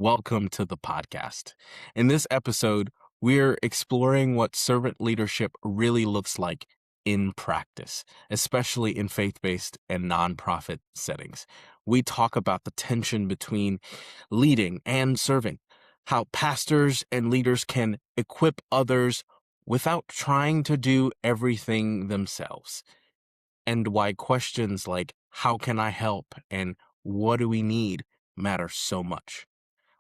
Welcome to the podcast. In this episode, we're exploring what servant leadership really looks like in practice, especially in faith-based and nonprofit settings. We talk about the tension between leading and serving, how pastors and leaders can equip others without trying to do everything themselves, and why questions like, how can I help and what do we need, matter so much.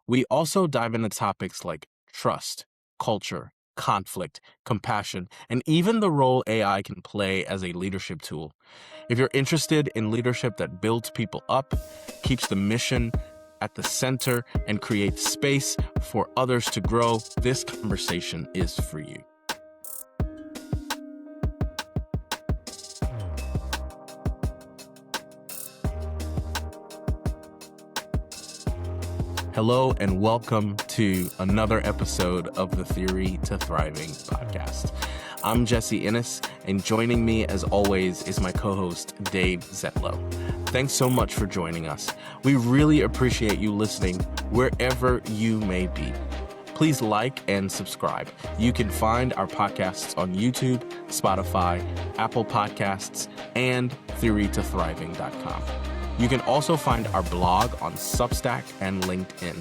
We also dive into topics like trust, culture, conflict, compassion, and even the role AI can play as a leadership tool. If you're interested in leadership that builds people up, keeps the mission at the center, and creates space for others to grow, this conversation is for you. Hello and welcome to another episode of the Theory to Thriving podcast. I'm Jesse Innes, and joining me as always is my co-host Dave Zetlow. Thanks so much for joining us. We really appreciate you listening wherever you may be. Please like and subscribe. You can find our podcasts on YouTube, Spotify, Apple Podcasts, and theorytothriving.com. You can also find our blog on Substack and LinkedIn.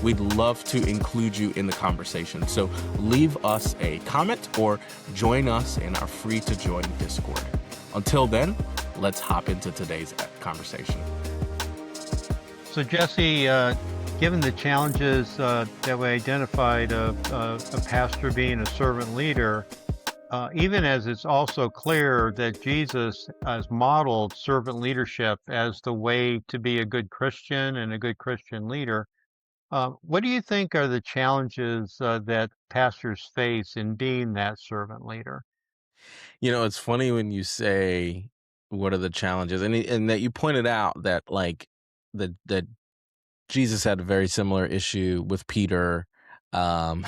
We'd love to include you in the conversation, so leave us a comment or join us in our free-to-join Discord. Until then, let's hop into today's conversation. So Jesse, given the challenges that we identified of a pastor being a servant leader, even as it's also clear that Jesus has modeled servant leadership as the way to be a good Christian and a good Christian leader, what do you think are the challenges that pastors face in being that servant leader? You know, it's funny when you say, what are the challenges? And that you pointed out that that Jesus had a very similar issue with Peter, um,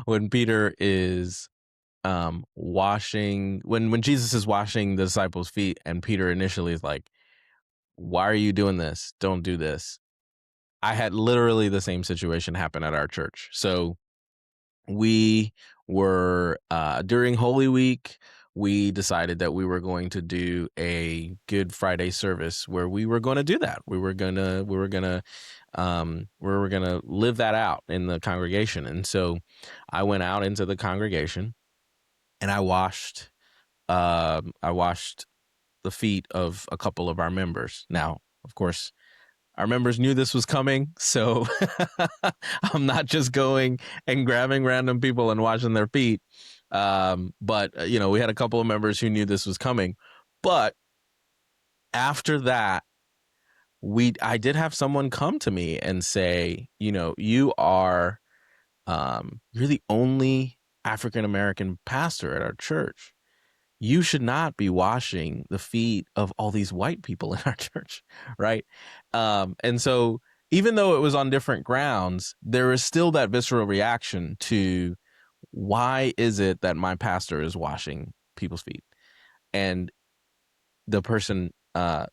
when Peter is washing when Jesus is washing the disciples' feet, and Peter initially is like, why are you doing this? Don't do this. I had literally the same situation happen at our church. So we were during Holy Week, we decided that we were going to do a Good Friday service where we were going to do that. We were gonna live that out in the congregation. And so I went out into the congregation and I washed the feet of a couple of our members. Now, of course, our members knew this was coming, so I'm not just going and grabbing random people and washing their feet. But we had a couple of members who knew this was coming. But after that, I did have someone come to me and say, you are you're the only African American pastor at our church. You should not be washing the feet of all these white people in our church, right? And so even though it was on different grounds, there is still that visceral reaction to, why is it that my pastor is washing people's feet? And the person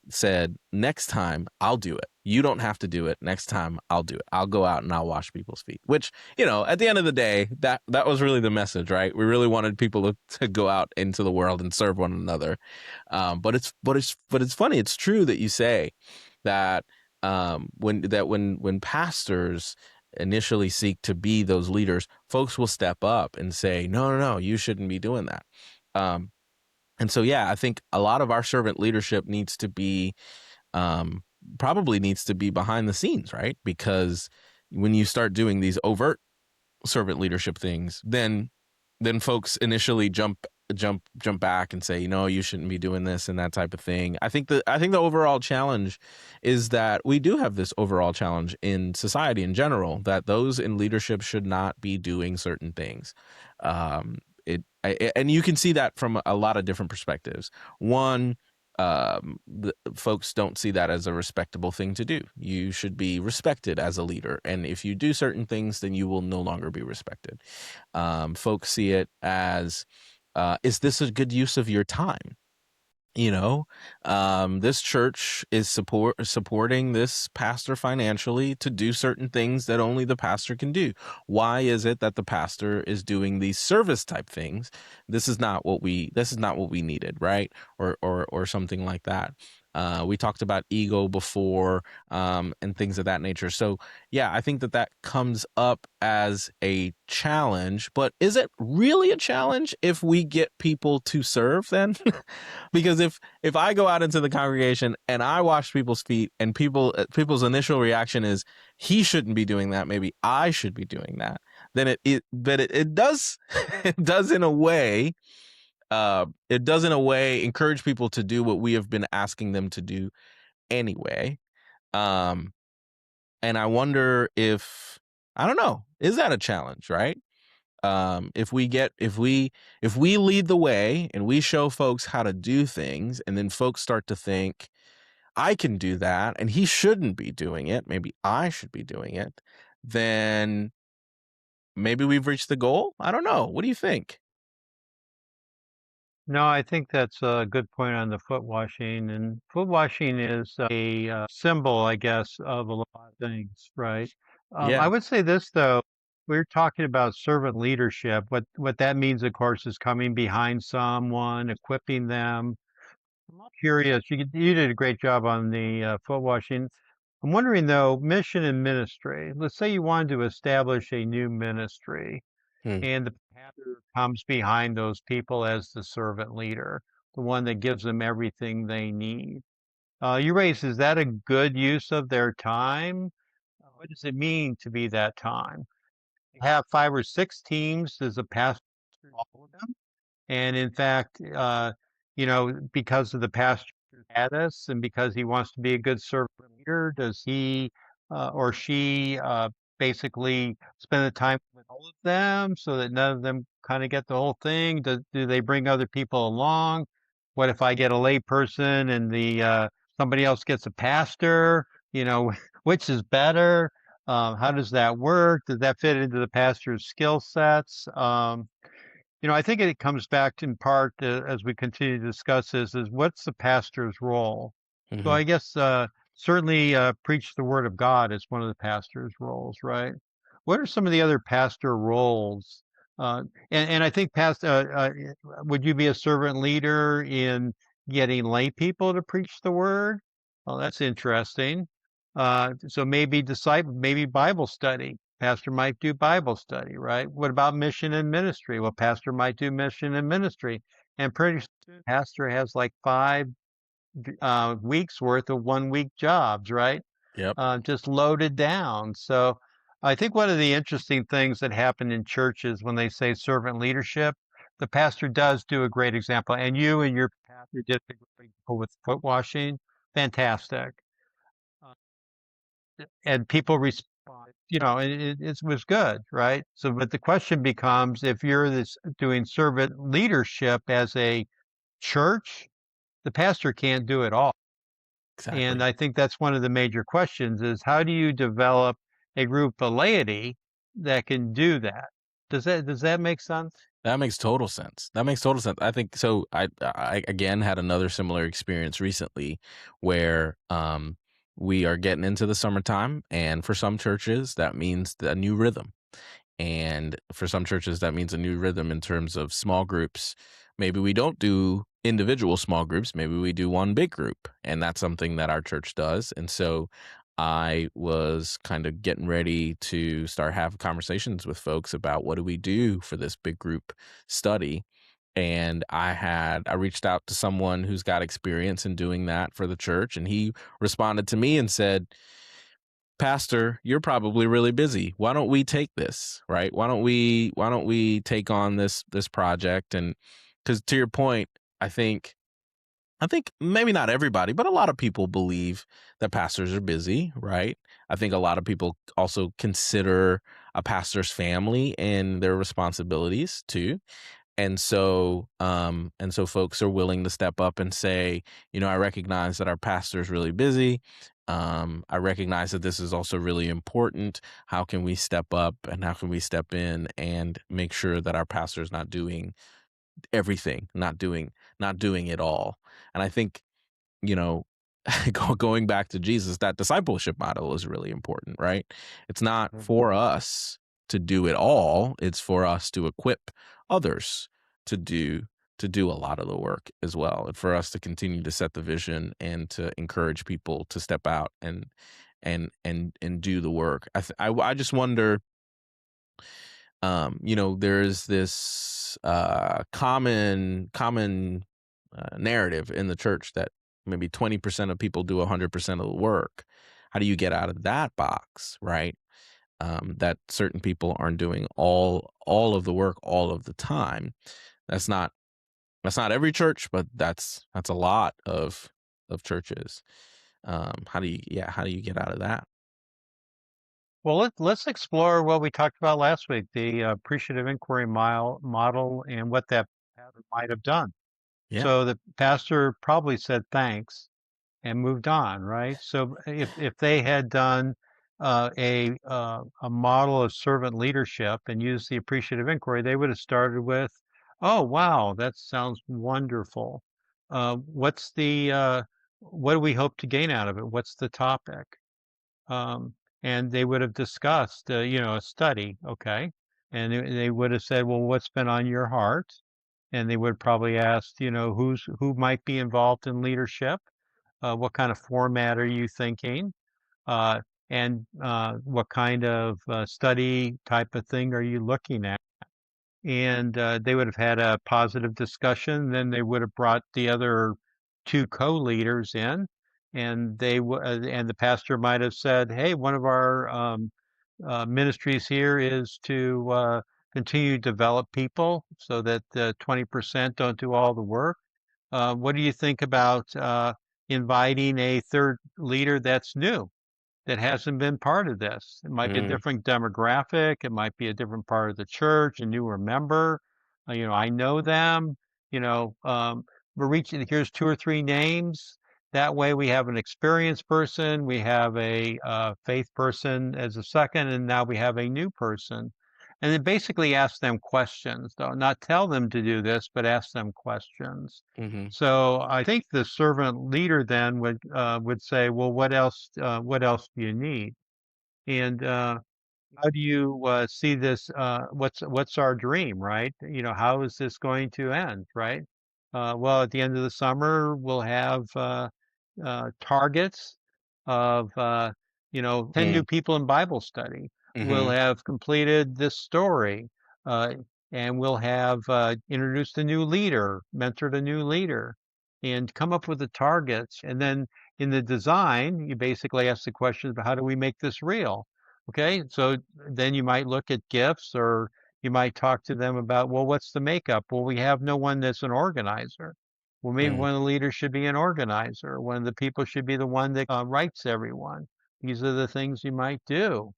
said, next time I'll do it. You don't have to do it. Next time I'll do it. I'll go out and I'll wash people's feet, which, at the end of the day, that was really the message, right? We really wanted people to go out into the world and serve one another. But it's funny. It's true that you say that when pastors initially seek to be those leaders, folks will step up and say, no, you shouldn't be doing that. And so, yeah, I think a lot of our servant leadership probably needs to be behind the scenes, right? Because when you start doing these overt servant leadership things, then folks initially jump back and say, you shouldn't be doing this and that type of thing. I think the overall challenge is that we do have this overall challenge in society in general, that those in leadership should not be doing certain things. And you can see that from a lot of different perspectives. One, the folks don't see that as a respectable thing to do. You should be respected as a leader, and if you do certain things, then you will no longer be respected. Folks see it as, is this a good use of your time? you know, this church is supporting this pastor financially to do certain things that only the pastor can do. Why is it that the pastor is doing these service type things? This is not what we needed, right? Or something like that. We talked about ego before, and things of that nature. So yeah, I think that that comes up as a challenge, but is it really a challenge if we get people to serve then? Because if I go out into the congregation and I wash people's feet and people's initial reaction is he shouldn't be doing that, maybe I should be doing that, then it does it does in a way encourage people to do what we have been asking them to do anyway. Um and I wonder if, I don't know, is that a challenge, right? If we lead the way and we show folks how to do things, and then folks start to think I can do that and he shouldn't be doing it, maybe I should be doing it, then maybe we've reached the goal. I don't know, what do you think? No, I think that's a good point on the foot washing. And foot washing is a symbol, I guess, of a lot of things, right? I Yeah. would say this, though. We're talking about servant leadership. What that means, of course, is coming behind someone, equipping them. I'm curious. You did a great job on the foot washing. I'm wondering, though, mission and ministry. Let's say you wanted to establish a new ministry Hmm. and the pastor comes behind those people as the servant leader, the one that gives them everything they need. You raise, is that a good use of their time? What does it mean to be that time? Have 5 or 6 teams. Does a pastor all of them? And in fact, because of the pastor's status and because he wants to be a good servant leader, does he or she basically spend the time with all of them so that none of them kind of get the whole thing? Do they bring other people along? What if I get a lay person and the somebody else gets a pastor? Which is better? How does that work? Does that fit into the pastor's skill sets? I think it comes back in part as we continue to discuss this is what's the pastor's role? So Hmm. I guess certainly preach the word of God is one of the pastor's roles, right? What are some of the other pastor roles? And I think would you be a servant leader in getting lay people to preach the word? Oh, that's interesting. So maybe Bible study. Pastor might do Bible study, right? What about mission and ministry? Well, pastor might do mission and ministry. And pretty soon, pastor has like 5 weeks worth of 1 week jobs, right? Yep. Just loaded down. So I think one of the interesting things that happen in churches when they say servant leadership, the pastor does do a great example. And you and your pastor did a great example with foot washing. Fantastic. Uh, and people respond, it was good, right? So, but the question becomes, if you're doing servant leadership as a church, the pastor can't do it all. And Exactly. I think that's one of the major questions is how do you develop a group of laity that can do that? Does that make sense? That makes total sense. That makes total sense. I think so. I again had another similar experience recently where we are getting into the summertime, and for some churches that means a new rhythm. And for some churches, that means a new rhythm in terms of small groups. Maybe we don't do individual small groups. Maybe we do one big group. And that's something that our church does. And so I was kind of getting ready to start having conversations with folks about what do we do for this big group study. And I reached out to someone who's got experience in doing that for the church. And he responded to me and said, Pastor, you're probably really busy. Why don't we take this, right? Why don't we take on this project? And cuz to your point, I think I think maybe not everybody, but a lot of people believe that pastors are busy, right? I think a lot of people also consider a pastor's family and their responsibilities too. And so folks are willing to step up and say, I recognize that our pastor is really busy. I recognize that this is also really important. How can we step up and how can we step in and make sure that our pastor is not doing everything, not doing it all. And I think, you know, going back to Jesus, that discipleship model is really important, right? It's not Mhm. for us to do it all, it's for us to equip others to do a lot of the work as well, and for us to continue to set the vision and to encourage people to step out and do the work. I just wonder, there's this common narrative in the church that maybe 20% of people do 100% of the work. How do you get out of that box, right? That certain people aren't doing all of the work all of the time. That's not every church, but that's a lot of churches. How do you get out of that? Well, let's explore what we talked about last week, the appreciative inquiry model and what that pattern might have done. Yeah. So the pastor probably said thanks and moved on, right? So if they had done a model of servant leadership and used the appreciative inquiry, they would have started with, "Oh, wow, that sounds wonderful. What's the what do we hope to gain out of it? What's the topic?" Um, and they would have discussed, a study, okay? And they would have said, "Well, what's been on your heart?" And they would probably ask, who might be involved in leadership, what kind of format are you thinking? Uh, and what kind of study type of thing are you looking at? And they would have had a positive discussion. Then they would have brought the other two co-leaders in, and and the pastor might have said, "Hey, one of our ministries here is to continue to develop people so that 20% don't do all the work. What do you think about inviting a third leader that's new, that hasn't been part of this? It might be a Mm, different demographic. It might be a different part of the church, a newer member. I know them. We're reaching, here's two or three names. That way we have an experienced person, we have a faith person as a second, and now we have a new person. And then basically ask them questions, though, not tell them to do this, but ask them questions. mhm, So I think the servant leader then would say, well, what else do you need? And how do you see this? What's our dream, right? How is this going to end, right? Well, at the end of the summer, we'll have targets of 10 mm, new people in Bible study. We'll mhm, have completed this story, uh, and we'll have introduced a new leader, mentored a new leader, and come up with the targets. And then in the design, you basically ask the question of how do we make this real? Okay, so then you might look at gifts, or you might talk to them about, well, what's the makeup? Well, we have no one that's an organizer. Well, maybe mm. one of the leaders should be an organizer. One of the people should be the one that writes everyone. These are the things you might do.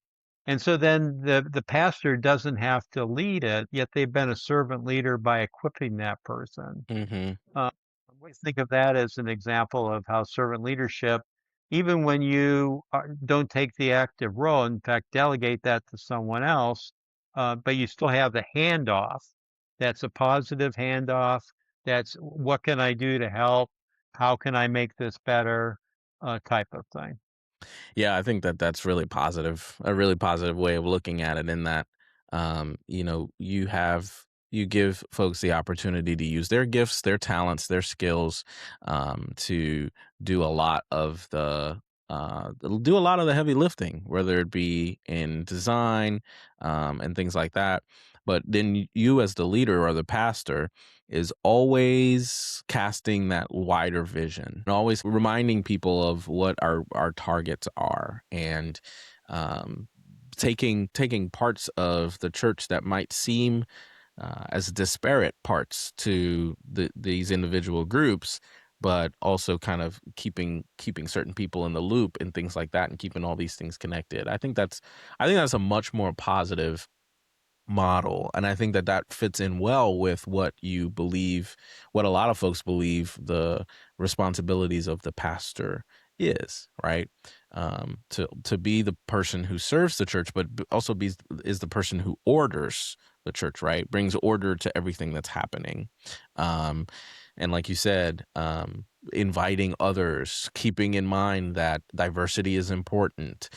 And so then the pastor doesn't have to lead it, yet they've been a servant leader by equipping that person. Mhm. Uh, we think of that as an example of how servant leadership, even when you don't take the active role, in fact, delegate that to someone else, but you still have the handoff. That's a positive handoff. That's what can I do to help? How can I make this better? Type of thing. Yeah, I think that that's really positive, a really positive way of looking at it in that, you give folks the opportunity to use their gifts, their talents, their skills, to do a lot of do a lot of the heavy lifting, whether it be in design, and things like that. But then you as the leader or the pastor is always casting that wider vision and always reminding people of what our targets are, and um, taking parts of the church that might seem as disparate parts to these individual groups, but also kind of keeping certain people in the loop and things like that, and keeping all these things connected. I think that's a much more positive model, and I think that that fits in well with what you believe, what a lot of folks believe the responsibilities of the pastor is, right? To be the person who serves the church, but also is the person who orders the church, right? Brings order to everything that's happening. Um, and like you said, inviting others, keeping in mind that diversity is important,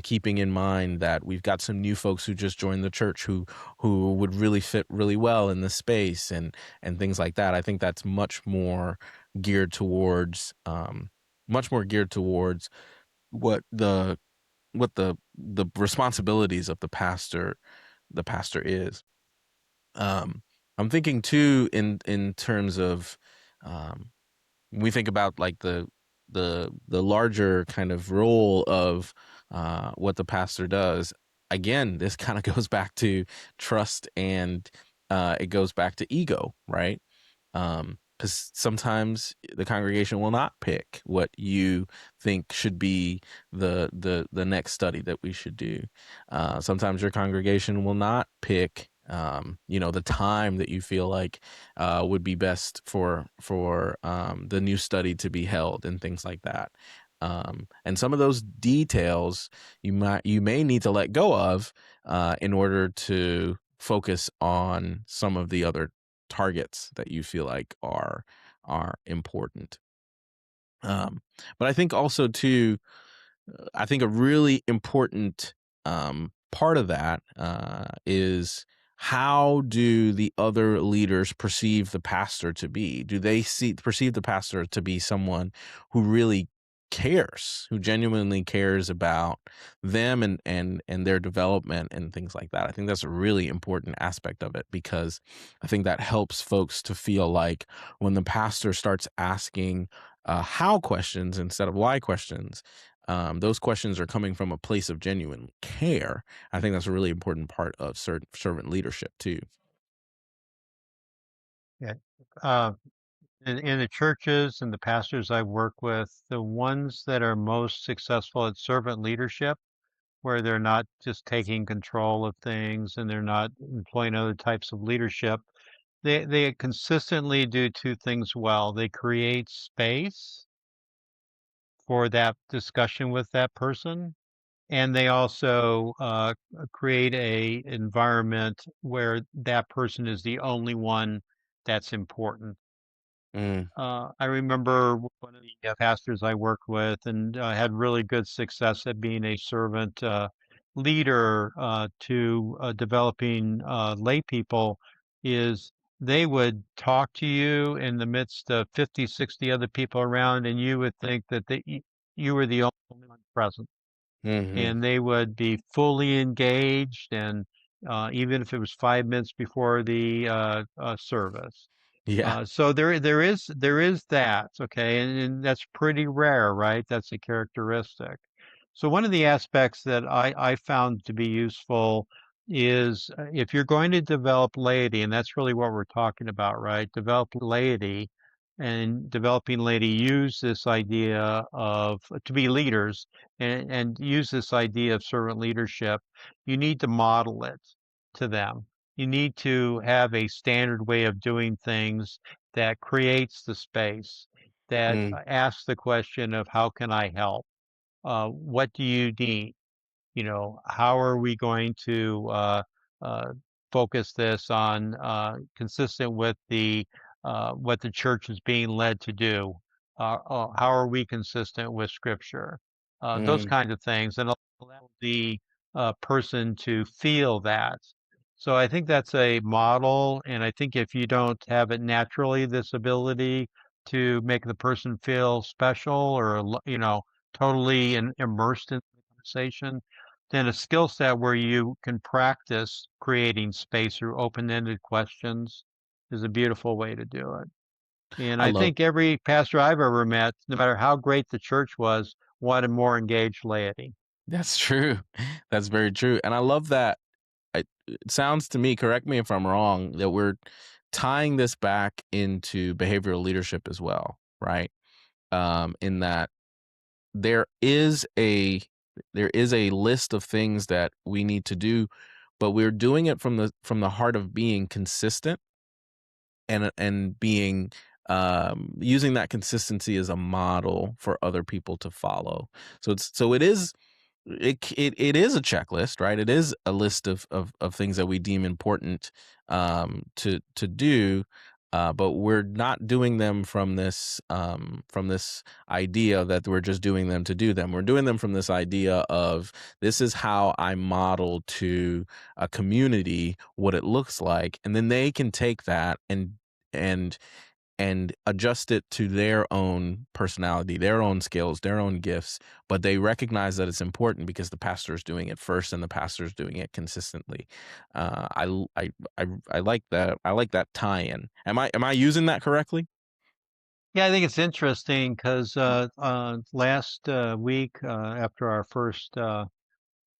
keeping in mind that we've got some new folks who just joined the church who would really fit really well in this space, and things like that. I think that's geared towards much more geared towards what the responsibilities of the pastor is. um I'm thinking too, in terms of, um when we think about like the larger kind of role of what the pastor does. Again, this kind of goes back to trust, and it goes back to ego, right? 'Cause sometimes the congregation will not pick what you think should be the next study that we should do. Sometimes your congregation will not pick, the time that you feel like would be best for the new study to be held, and things like that. And some of those details you may need to let go of in order to focus on some of the other targets that you feel like are important. Um, but I think also too, I think a really important part of that is, how do the other leaders perceive the pastor to be? Do they perceive the pastor to be someone who really cares, who genuinely cares about them and their development and things like that? I think that's a really important aspect of it, because I think that helps folks to feel like when the pastor starts asking how questions instead of why questions, those questions are coming from a place of genuine care. I think that's a really important part of servant leadership too. Yeah. Uh, in the churches and the pastors I work with, the ones that are most successful at servant leadership, where they're not just taking control of things and they're not employing other types of leadership, they consistently do two things well. They create space for that discussion with that person, and they also create a environment where that person is the only one that's important. Mm, I remember one of the pastors I worked with and had really good success at being a servant leader to developing lay people is they would talk to you in the midst of 50, 60 other people around, and you would think that you were the only one present. hmm. And they would be fully engaged, and even if it was 5 minutes before the service. Yeah, So there is that, okay, and that's pretty rare, right? That's a characteristic. So one of the aspects that I found to be useful is if you're going to develop laity, and that's really what we're talking about, right? Develop laity, and developing laity use this idea of to be leaders, and use this idea of servant leadership. You need to model it to them. You need to have a standard way of doing things that creates the space, that mm, asks the question of how can I help? What do you need? How are we going to uh, focus this on consistent with the what the church is being led to do? How are we consistent with Scripture? Those mm. kinds of things, and allow the person to feel that. So I think that's a model, and I think if you don't have it naturally, this ability to make the person feel special or totally immersed in the conversation, then a skill set where you can practice creating space through open-ended questions is a beautiful way to do it. And I I love think every pastor I've ever met, no matter how great the church was, wanted more engaged laity. That's true. That's very true. And I love that. It sounds to me, correct me if I'm wrong, that we're tying this back into behavioral leadership as well, right? In that there is a there is a list of things that we need to do, but we're doing it from the heart of being consistent, and being, using that consistency as a model for other people to follow. So it is it is a checklist, right? It is a list of things that we deem important to do, but we're not doing them from this idea that we're just doing them to do them. We're doing them from this idea of this is how I model to a community what it looks like, and then they can take that and and adjust it to their own personality, their own skills, their own gifts, but they recognize that it's important because the pastor is doing it first and the pastor is doing it consistently. I like that. I like that tie-in. Am I using that correctly? Yeah, I think it's interesting because last week, after our first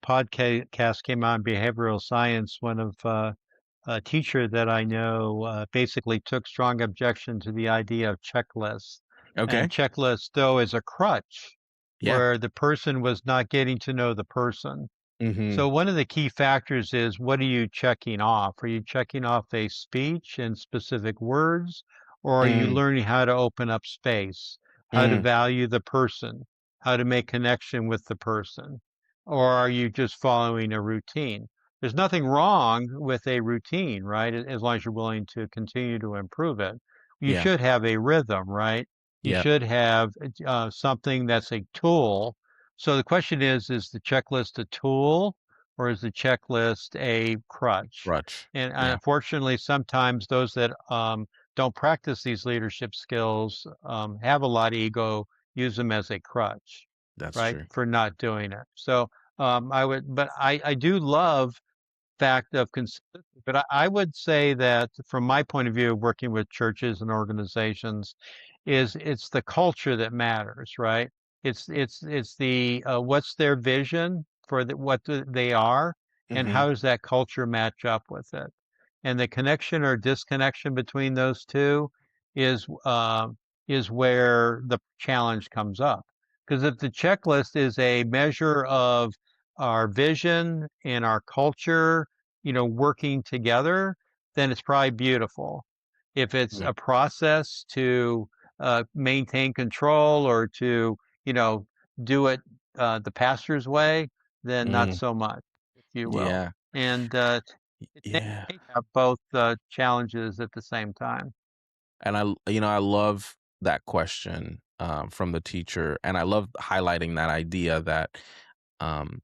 podcast came on behavioral science, one of a teacher that I know basically took strong objection to the idea of checklists. And Okay. checklist, though, is a crutch Yeah. where the person was not getting to know the person. Mm-hmm. So one of the key factors is what are you checking off? Are you checking off a speech and specific words, or are you Mm, learning how to open up space, how to mm, value the person, how to make connection with the person, or are you just following a routine? There's nothing wrong with a routine, right? As long as you're willing to continue to improve it. You yeah. should have a rhythm, right? You Yeah. should have something that's a tool. So the question is the checklist a tool or is the checklist a crutch? Crutch. And Yeah. unfortunately, sometimes those that don't practice these leadership skills have a lot of ego, use them as a crutch, That's right, true. for not doing it. So but I do love fact of consistency. But I would say that from my point of view, working with churches and organizations, is it's the culture that matters, right? It's the what's their vision for they are, and Mm-hmm. how does that culture match up with it? And the connection or disconnection between those two is uh, is where the challenge comes up. Because if the checklist is a measure of our vision and our culture, working together, then it's probably beautiful. If it's Yeah. a process to maintain control or to, you know, do it the pastor's way, then not Mm, so much, if you will. yeah. And it's Yeah. nice to have both challenges at the same time. And I love that question from the teacher, and I love highlighting that idea um,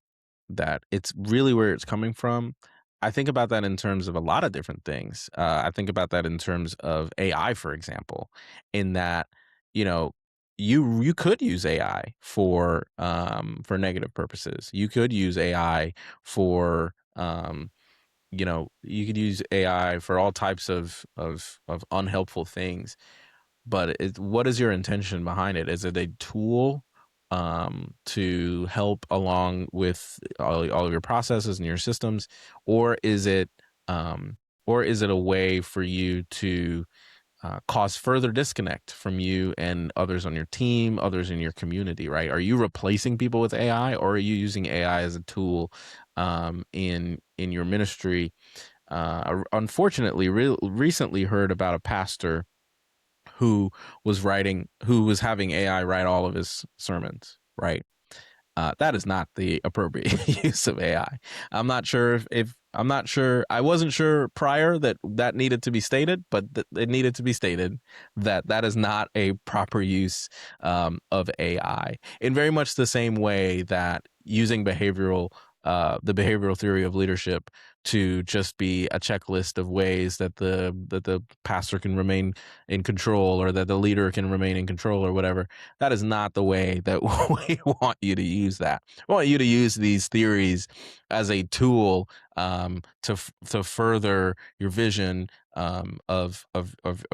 that it's really where it's coming from. I think about that in terms of a lot of different things. I think about that in terms of AI, for example, in that you know you could use AI for negative purposes. You could use AI for you could use AI for all types of unhelpful things, but what is your intention behind it? Is it a tool to help along with all of your processes and your systems, or is it um, or is it a way for you to cause further disconnect from you and others on your team, others in your community? Right? Are you replacing people with AI, or are you using AI as a tool in your ministry? Unfortunately, recently heard about a pastor who was having AI write all of his sermons, right? That is not the appropriate use of AI. I'm not sure if I'm not sure. I wasn't sure prior that that needed to be stated, but it needed to be stated that that is not a proper use of AI. In very much the same way that using the behavioral theory of leadership to just be a checklist of ways that the pastor can remain in control or that the leader can remain in control or whatever, that is not the way that we want you to use that. We want you to use these theories as a tool to further your vision of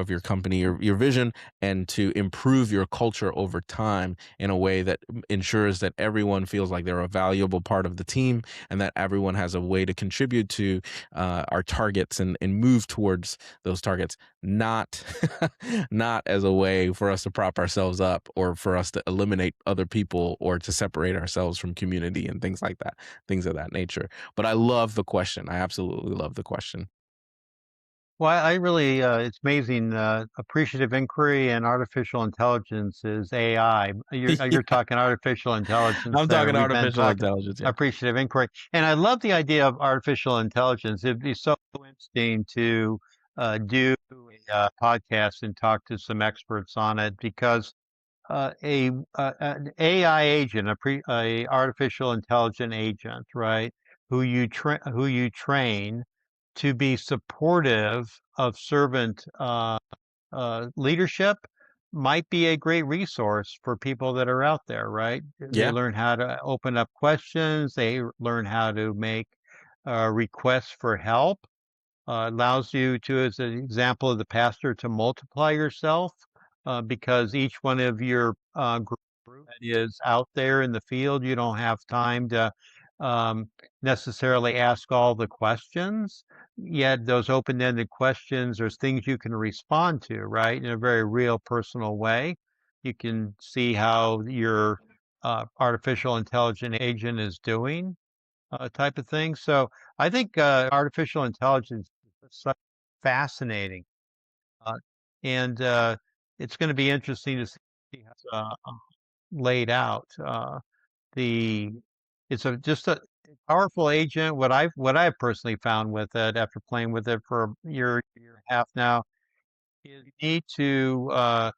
your company, your vision, and to improve your culture over time in a way that ensures that everyone feels like they're a valuable part of the team and that everyone has a way to contribute to our targets and move towards those targets, not not as a way for us to prop ourselves up or for us to eliminate other people or to separate ourselves from community and things like that, things of that nature. But I love the question. I absolutely love the question. Well, I really, it's amazing. Appreciative inquiry and artificial intelligence is AI. You're Yeah, talking artificial intelligence I'm there. talking We've been artificial talking intelligence. Yeah. appreciative inquiry, and I love the idea of artificial intelligence. It'd be so interesting to do a podcast and talk to some experts on it because an AI agent, a artificial intelligent agent, right? Who you train to be supportive of servant leadership might be a great resource for people that are out there, right? They Yeah. learn how to open up questions. They learn how to make requests for help, allows you to, as an example of the pastor, to multiply yourself because each one of your group is out there in the field. You don't have time to um, necessarily ask all the questions. Yet those open-ended questions, there's things you can respond to, right, in a very real, personal way. You can see how your artificial intelligent agent is doing type of thing. So I think artificial intelligence is so fascinating, uh, and it's going to be interesting to see how it's laid out. The It's a just a powerful agent. What I've personally found with it after playing with it for a year and a half now is you need to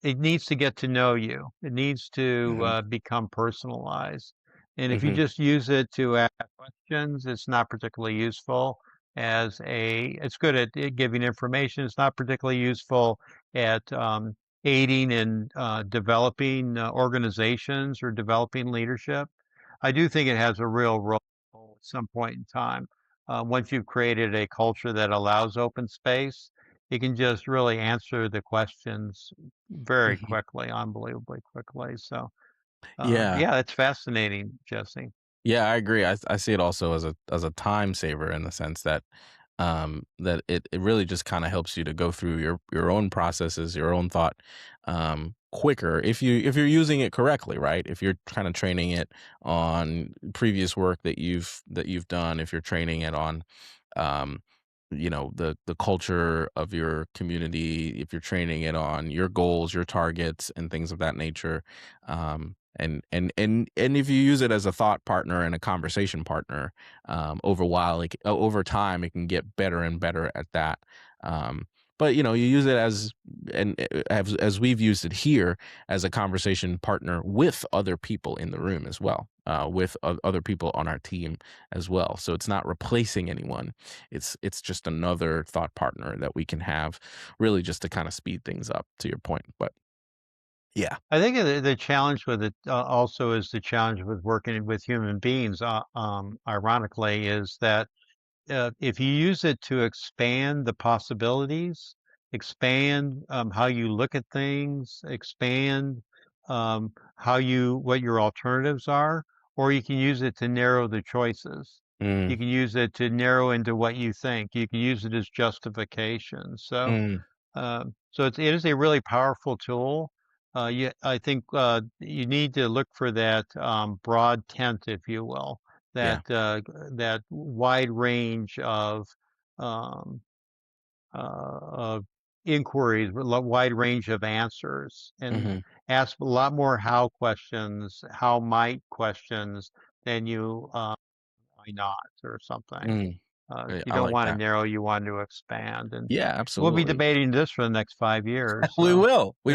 it needs to get to know you. It needs to Hmm. become personalized. And if you Hmm. just use it to ask questions, it's not particularly useful it's good at giving information. It's not particularly useful at aiding in developing organizations or developing leadership. I do think it has a real role at some point in time. Once you've created a culture that allows open space, it can just really answer the questions very Hmm. quickly, unbelievably quickly. So, Yeah. yeah, it's fascinating, Jesse. Yeah, I agree. I see it also as a time saver in the sense that that it really just kind of helps you to go through your own processes, your own thought quicker if you're using it correctly, right? If you're kind of training it on previous work that you've done, if you're training it on um the culture of your community, if you're training it on your goals, your targets and things of that nature, and if you use it as a thought partner and a conversation partner, over time it can get better and better at that. um but you use it as we've used it here, as a conversation partner with other people in the room as well, with other people on our team as well, so it's not replacing anyone. It's just another thought partner that we can have, really just to kind of speed things up, to your point. But yeah. I think the challenge with it also is the challenge with working with human beings. Ironically, is that if you use it to expand the possibilities, expand how you look at things, expand what your alternatives are, or you can use it to narrow the choices. You Mm, can use it to narrow into what you think. You can use it as justification. mm, So it is a really powerful tool. I think you need to look for that broad tent, if you will, yeah. that wide range um, of inquiries, wide range of answers, and Hmm. ask a lot more how questions, how might questions than you why not or something. Mm, You I don't like want to that. narrow, you want to expand, and Yeah, we'll be absolutely. debating this for the next 5 years. We And,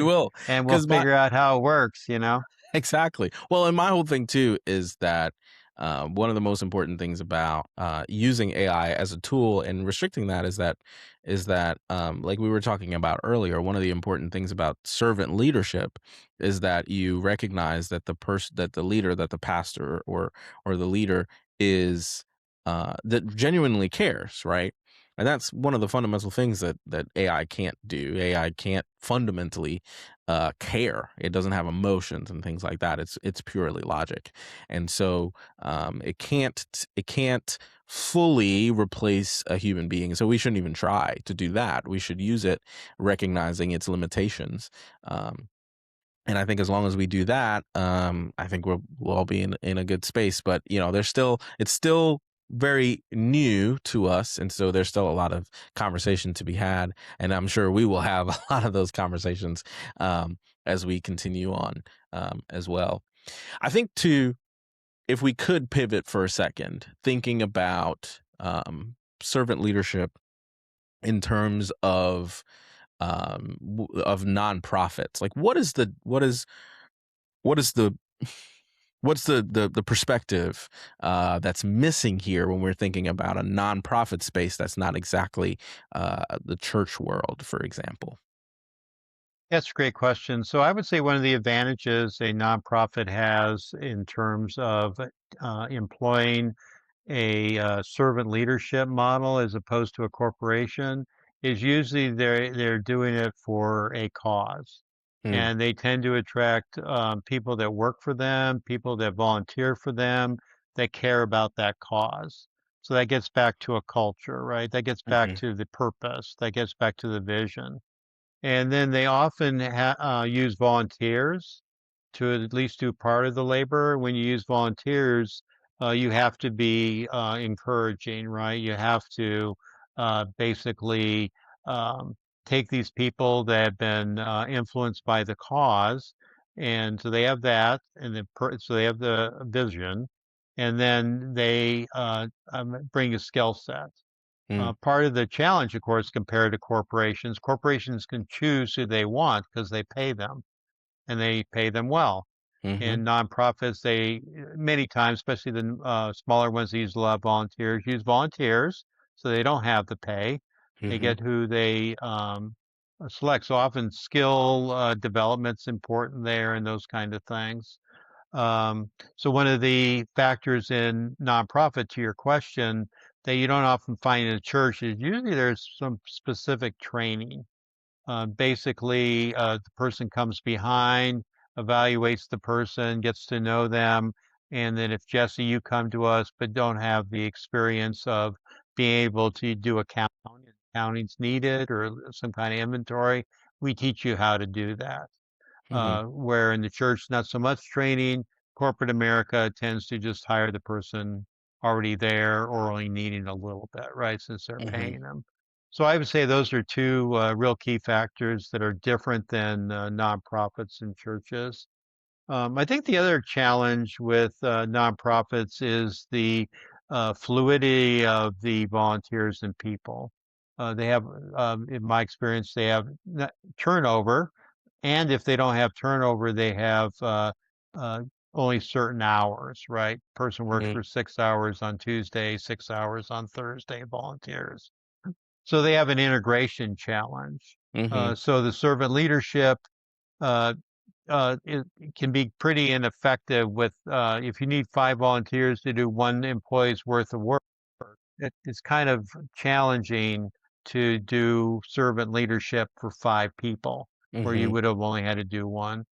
will, and we'll because my figure out how it works. You know. exactly. Well, and my whole thing too is that one of the most important things about using AI as a tool and restricting that is that like we were talking about earlier, one of the important things about servant leadership is that you recognize that the leader, that the pastor or the leader is that genuinely cares, right? And that's one of the fundamental things that AI can't do. AI can't fundamentally care. It doesn't have emotions and things like that. It's purely logic, and so it can't fully replace a human being. So we shouldn't even try to do that. We should use it, recognizing its limitations. Um, and I think as long as we do that, I think we'll all be in a good space. But there's still it's still very new to us, and so there's still a lot of conversation to be had, and I'm sure we will have a lot of those conversations as we continue on as well. I think too, if we could pivot for a second, thinking about servant leadership in terms of nonprofits, like what is the what's the perspective that's missing here when we're thinking about a nonprofit space that's not exactly the church world, for example? That's a great question. So I would say one of the advantages a nonprofit has in terms of employing a servant leadership model as opposed to a corporation is usually they're doing it for a cause, Mm, and they tend to attract people that work for them, people that volunteer for them, that care about that cause. So that gets back to a culture, right? That gets back mhm, to the purpose. That gets back to the vision. And then they often use volunteers to at least do part of the labor. When you use volunteers, you have to be encouraging, right? You have to basically um, take these people that have been influenced by the cause, and so they have that, and so they have the vision, and then they bring a skill set. mm, Part of the challenge, of course, compared to corporations, corporations can choose who they want because they pay them and they pay them well. mhm, And nonprofits, they many times, especially the smaller ones that use a lot of volunteers, use volunteers, so they don't have to pay. They mhm, get who they select. So often skill development's important there and those kind of things. So one of the factors in nonprofit, to your question, that you don't often find in a church is usually there's some specific training. Basically, the person comes behind, evaluates the person, gets to know them, and then if Jesse, you come to us but don't have the experience of being able to do accounting's needed or some kind of inventory, we teach you how to do that. mhm, Where in the church, not so much training. Corporate America tends to just hire the person already there or only needing a little bit, right? Since they're mhm, paying them. So I would say those are two real key factors that are different than nonprofits and churches. I think the other challenge with nonprofits is the fluidity of the volunteers and people. They have, in my experience, they have turnover, and if they don't have turnover, they have uh, only certain hours, right? Person works mhm, for 6 hours on Tuesday, 6 hours on Thursday, volunteers. So they have an integration challenge. mhm, So the servant leadership uh, it can be pretty ineffective with if you need 5 volunteers to do one employee's worth of work. It's kind of challenging to do servant leadership for 5 people, where you mhm, would have only had to do one.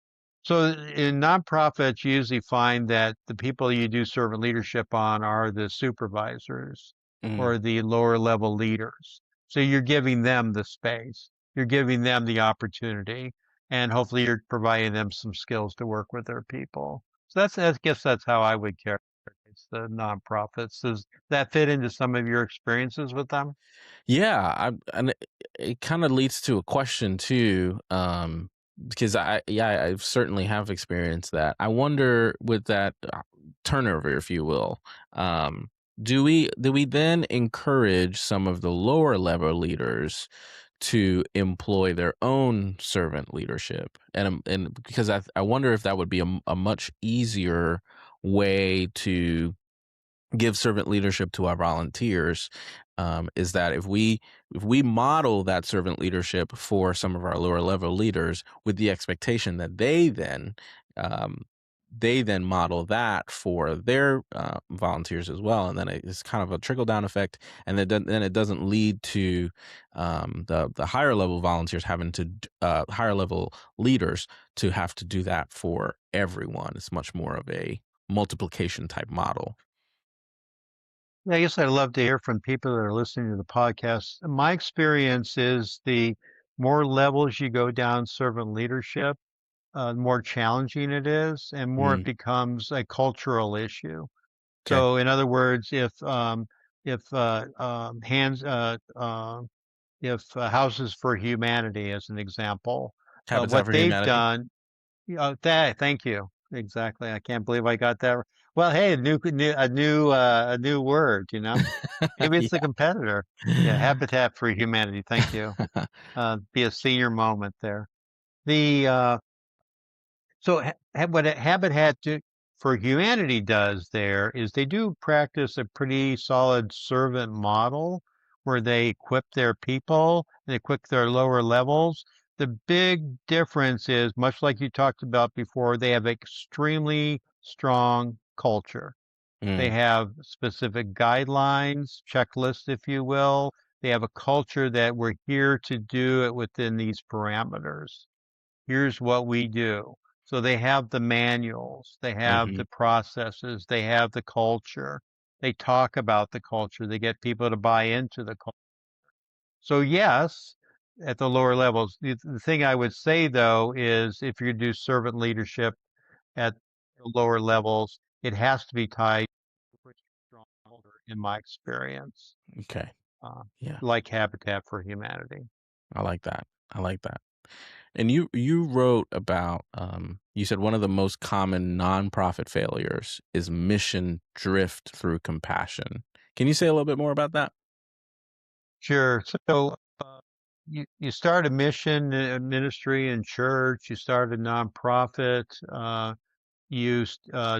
So in nonprofits, you usually find that the people you do servant leadership on are the supervisors mhm, or the lower level leaders. So you're giving them the space, you're giving them the opportunity, and hopefully you're providing them some skills to work with their people. So I guess that's how I would characterize the nonprofits. Does that fit into some of your experiences with them? Yeah, and it kind of leads to a question too, because I certainly have experienced that. I wonder with that turnover, if you will, um, do we then encourage some of the lower level leaders to employ their own servant leadership, and because I wonder if that would be a much easier way to give servant leadership to our volunteers, is that if we model that servant leadership for some of our lower level leaders with the expectation that um, they then model that for their volunteers as well, and then it's kind of a trickle down effect, and then it doesn't lead to the higher level volunteers having to higher level leaders to have to do that for everyone. It's much more of a multiplication type model. Yeah, I guess I'd love to hear from people that are listening to the podcast. My experience is the more levels you go down servant leadership, the more challenging it is, and more it Mm, becomes a cultural issue. Okay. So in other words, if hands if Houses for Humanity, as an example, Habitat what for they've Humanity. done. Thank you. Exactly. I can't believe I got that. Well, hey, a new word. Maybe it's the Yeah. competitor. Yeah, Habitat for Humanity. Thank you. Be a senior moment there. The so what for Humanity does there is they do practice a pretty solid servant model where they equip their people and equip their lower levels. The big difference is, much like you talked about before, they have extremely strong culture. They Mm, have specific guidelines, checklists, if you will. They have a culture that we're here to do it within these parameters. Here's what we do. So they have the manuals, they have hmm the processes, they have the culture. They talk about the culture. They get people to buy into the culture. So yes, at the lower levels, the thing I would say though is if you do servant leadership at the lower levels, it has to be tied to a pretty strong culture, in my experience, Okay. uh, Yeah. like Habitat for Humanity. I like that. I like that. And you wrote about you said one of the most common nonprofit failures is mission drift through compassion. Can you say a little bit more about that? Sure. So you start a mission, ministry in church. You start a nonprofit.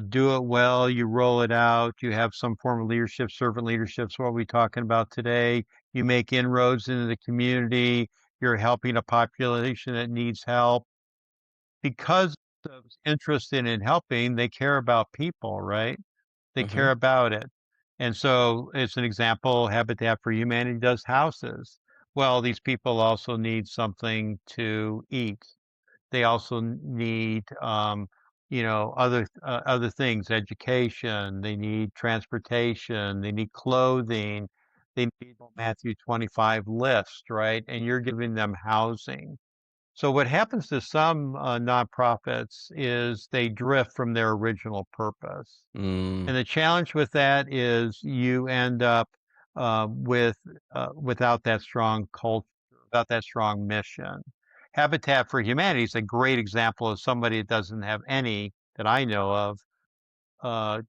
Do it well. You roll it out. You have some form of leadership, servant leadership. So what we talking about today? You make inroads into the community. You're helping a population that needs help because of interest in helping. They care about people, right? They Hmm care about it. And so it's an example, Habitat for Humanity does houses. Well, these people also need something to eat. They also need, other things, education. They need transportation. They need clothing. They need a Matthew 25 list, right? And you're giving them housing. So what happens to some nonprofits is they drift from their original purpose. Mm, And the challenge with that is you end up without that strong culture, without that strong mission. Habitat for Humanity is a great example of somebody that doesn't have any that I know of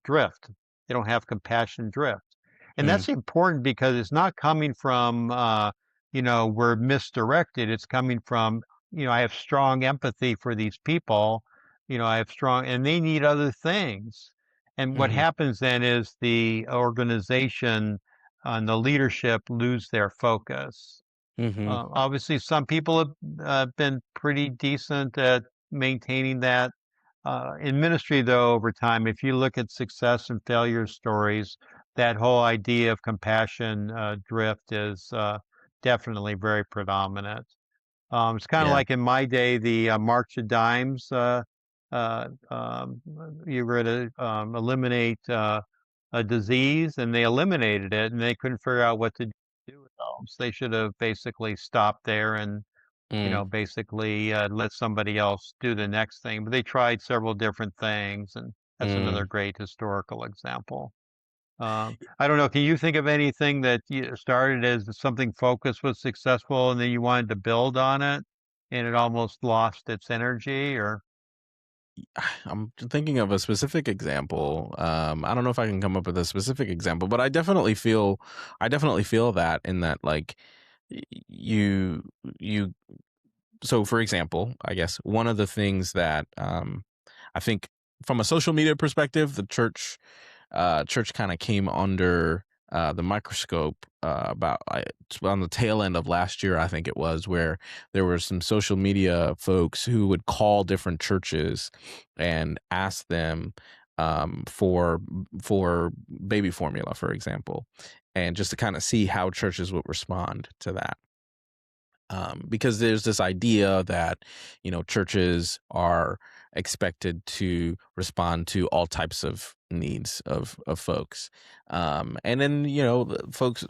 drift. They don't have compassion drift. And mm, that's important because it's not coming from, we're misdirected. It's coming from, I have strong empathy for these people. I have strong, and they need other things. And what hmm happens then is the organization and the leadership lose their focus. hmm Obviously, some people have been pretty decent at maintaining that. In ministry, though, over time, if you look at success and failure stories, that whole idea of compassion drift is definitely very predominant. It's kind of Yeah. like in my day, the March of Dimes. Uh, um, you were to eliminate a disease, and they eliminated it, and they couldn't figure out what to do with them. So they should have basically stopped there and Mm, basically let somebody else do the next thing. But they tried several different things, and that's another mm. great historical example. I don't know. Can you think of anything that you started as something focused was successful, and then you wanted to build on it, and it almost lost its energy? Or I'm thinking of a specific example. I don't know if I can come up with a specific example, but I definitely feel that in that like y- you you so for example, I guess one of the things that I think from a social media perspective, the church kind of came under the microscope about on the tail end of last year, I think it was, where there were some social media folks who would call different churches and ask them for baby formula, for example, and just to kind of see how churches would respond to that. Because there's this idea that churches are expected to respond to all types of needs of folks, and then folks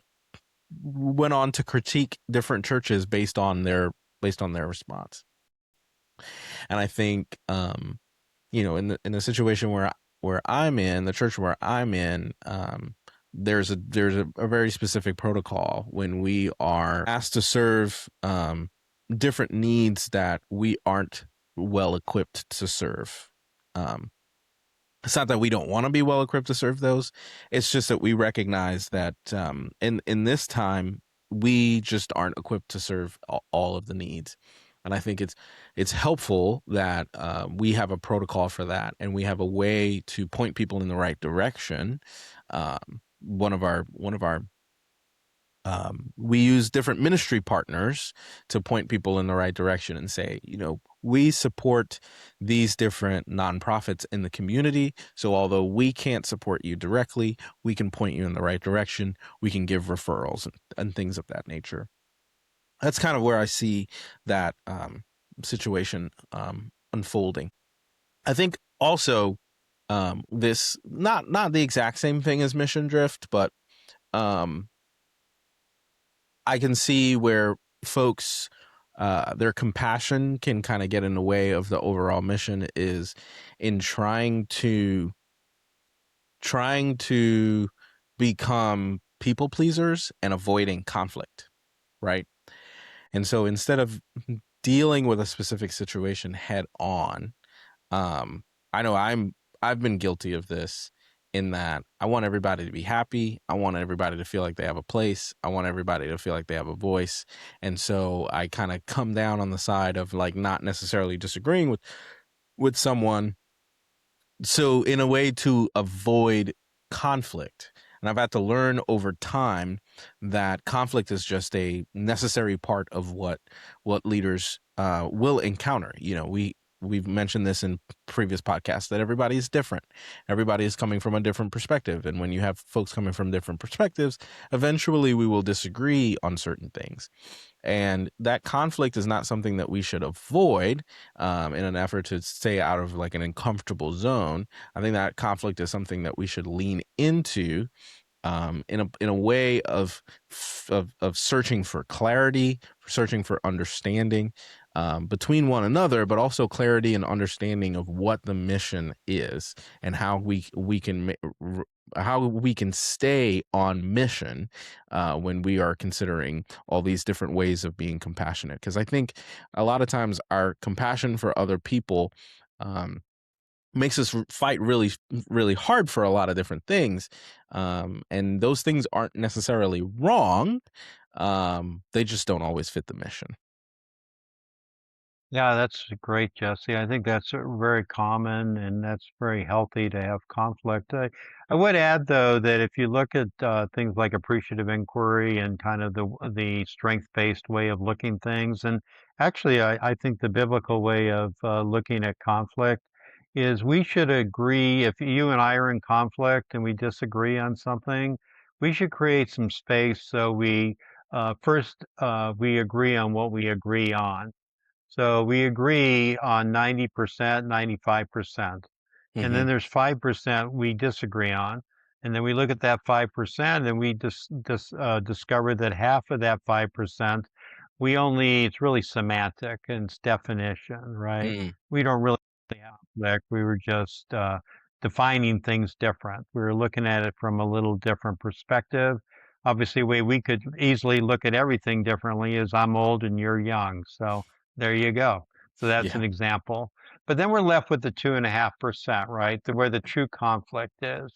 went on to critique different churches based on their response. And I think in the situation where where I'm in, the church where I'm in, there's a very specific protocol when we are asked to serve different needs that we aren't well equipped to serve. Um, it's not that we don't want to be well equipped to serve those. It's just that we recognize that in this time we just aren't equipped to serve all of the needs. And I think it's helpful that we have a protocol for that, and we have a way to point people in the right direction. One of our we use different ministry partners to point people in the right direction and say, we support these different nonprofits in the community. So although we can't support you directly, we can point you in the right direction. We can give referrals and things of that nature. That's kind of where I see that situation unfolding. I think also this not the exact same thing as mission drift, but um, I can see where folks their compassion can kind of get in the way of the overall mission is in trying to become people pleasers and avoiding conflict, right? And so instead of dealing with a specific situation head on, um, I know I've been guilty of this in that I want everybody to be happy. I want everybody to feel like they have a place. I want everybody to feel like they have a voice. And so I kind of come down on the side of like not necessarily disagreeing with someone, so in a way to avoid conflict. And I've had to learn over time that conflict is just a necessary part of what leaders will encounter. We've mentioned this in previous podcasts that everybody is different. Everybody is coming from a different perspective, and when you have folks coming from different perspectives, eventually we will disagree on certain things. And that conflict is not something that we should avoid in an effort to stay out of like an uncomfortable zone. I think that conflict is something that we should lean into in a way of searching for clarity, searching for understanding between one another, but also clarity and understanding of what the mission is and how we can stay on mission when we are considering all these different ways of being compassionate. Because I think a lot of times our compassion for other people Um, makes us fight really really hard for a lot of different things, and those things aren't necessarily wrong. They just don't always fit the mission. Yeah, that's great, Jesse. I think that's very common and that's very healthy to have conflict. I would add, though, that if you look at things like appreciative inquiry and kind of the strength-based way of looking things, and actually, I think the biblical way of looking at conflict is we should agree. If you and I are in conflict and we disagree on something, we should create some space so we first we agree on what we agree on. So we agree on 90%, 95%. And Hmm. then there's 5% we disagree on. And then we look at that 5% and we discover that half of that 5%, it's really semantic and it's definition, right? Mm, We don't really have conflict. We were just defining things different. We were looking at it from a little different perspective. Obviously, way we could easily look at everything differently is I'm old and you're young. So there you go. So that's yeah. an example. But then we're left with the 2.5%, right? Where the true conflict is.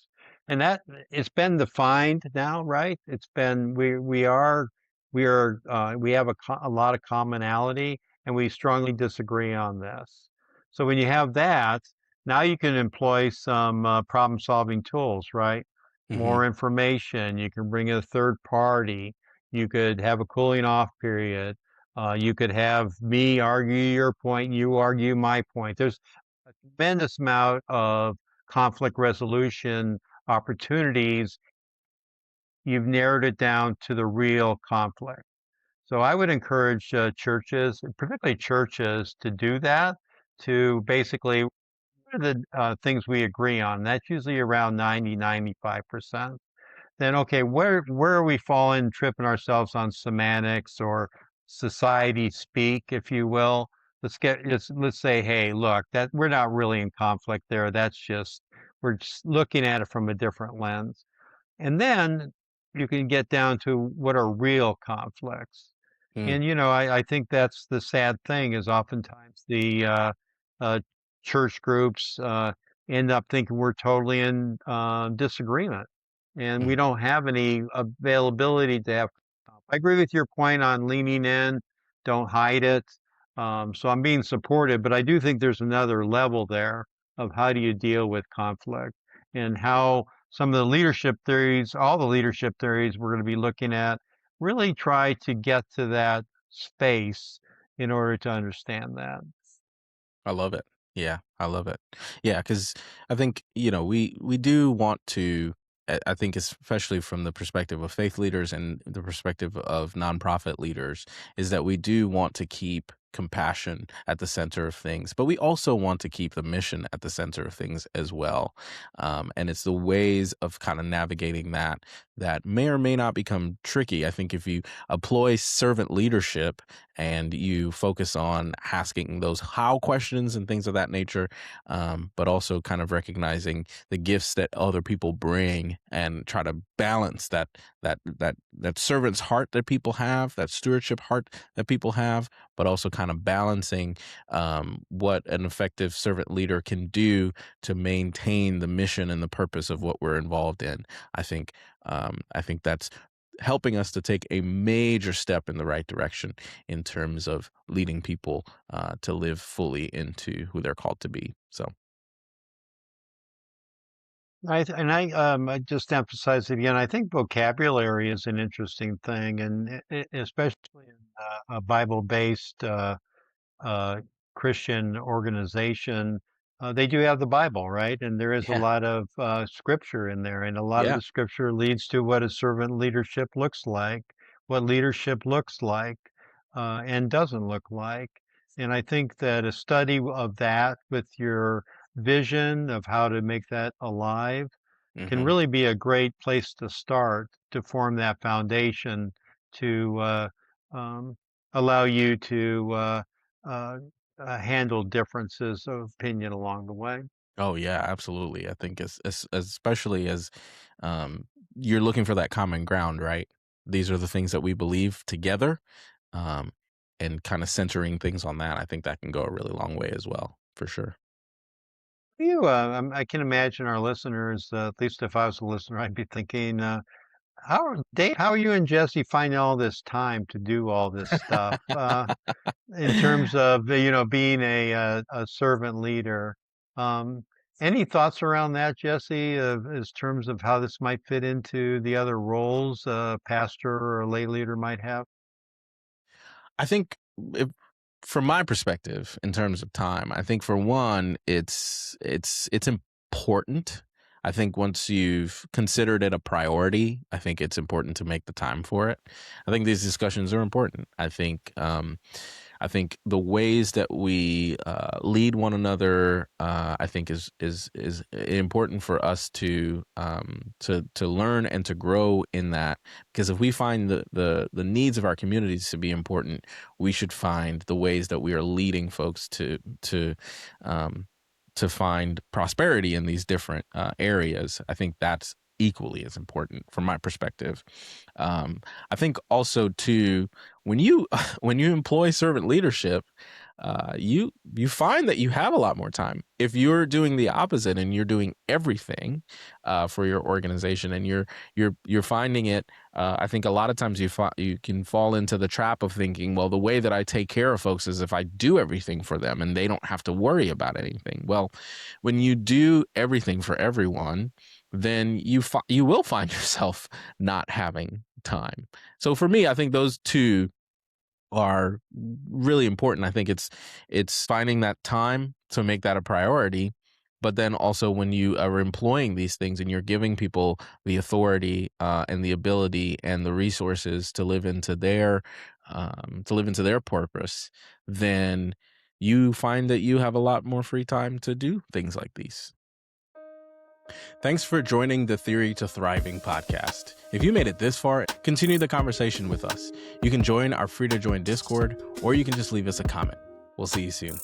And that it's been defined now, right? It's been we have a lot of commonality and we strongly disagree on this. So when you have that, now you can employ some problem solving tools, right? Hmm. More information. You can bring in a third party. You could have a cooling off period. You could have me argue your point, you argue my point. There's a tremendous amount of conflict resolution opportunities. You've narrowed it down to the real conflict. So I would encourage churches, particularly churches, to do that, to basically, what are the things we agree on? That's usually around 90, 95%. Then okay, where are we falling, tripping ourselves on semantics or society speak, if you will? Let's say, hey, look, that we're not really in conflict there. That's just we're just looking at it from a different lens. And then you can get down to what are real conflicts. Mm, And I think that's the sad thing is oftentimes the uh, church groups end up thinking we're totally in disagreement, and we mm. don't have any availability to have. I agree with your point on leaning in, don't hide it. So I'm being supportive, but I do think there's another level there of how do you deal with conflict and how some of the leadership theories, all the leadership theories we're going to be looking at, really try to get to that space in order to understand that. I love it. Yeah, I love it. Yeah, because I think we do want to. I think especially from the perspective of faith leaders and the perspective of nonprofit leaders, is that we do want to keep compassion at the center of things, but we also want to keep the mission at the center of things as well. And it's the ways of kind of navigating that may or may not become tricky. I think if you employ servant leadership and you focus on asking those how questions and things of that nature, but also kind of recognizing the gifts that other people bring and try to balance that servant's heart that people have, that stewardship heart that people have, but also kind of balancing what an effective servant leader can do to maintain the mission and the purpose of what we're involved in. I think that's helping us to take a major step in the right direction in terms of leading people to live fully into who they're called to be. So, I just emphasize it again. I think vocabulary is an interesting thing, and especially in a Bible-based uh, Christian organization, they do have the Bible, right? And there is a yeah, lot of scripture in there, and a lot of yeah. the scripture leads to what a servant leadership looks like, what leadership looks like, and doesn't look like. And I think that a study of that with your vision of how to make that alive can Hmm. really be a great place to start to form that foundation to um, allow you to uh, handle differences of opinion along the way. Oh yeah, absolutely. I think especially as um, you're looking for that common ground, right? These are the things that we believe together, um, and kind of centering things on that. I think that can go a really long way as well, for sure. I can imagine our listeners, at least if I was a listener, I'd be thinking, Dave, how are you and Jesse finding all this time to do all this stuff? In terms of being a servant leader. Um, any thoughts around that, Jesse, as terms of how this might fit into the other roles a pastor or a lay leader might have? I think if, from my perspective, in terms of time, I think for one, it's important. I think once you've considered it a priority, I think it's important to make the time for it. I think these discussions are important. I think the ways that we lead one another, I think is important for us to learn and to grow in that. Because if we find the needs of our communities to be important, we should find the ways that we are leading folks um, to find prosperity in these different areas. I think that's equally as important from my perspective. Um, I think also too, when you when you employ servant leadership, you find that you have a lot more time. If you're doing the opposite and you're doing everything for your organization, and you're finding it, I think a lot of times you can fall into the trap of thinking, well, the way that I take care of folks is if I do everything for them and they don't have to worry about anything. Well, when you do everything for everyone, then you will find yourself not having time. So for me, I think those two are really important. I think it's finding that time to make that a priority, but then also when you are employing these things and you're giving people the authority and the ability and the resources to live into their purpose, then you find that you have a lot more free time to do things like these. Thanks for joining the Theory to Thriving podcast. If you made it this far, continue the conversation with us. You can join our free to join Discord, or you can just leave us a comment. We'll see you soon.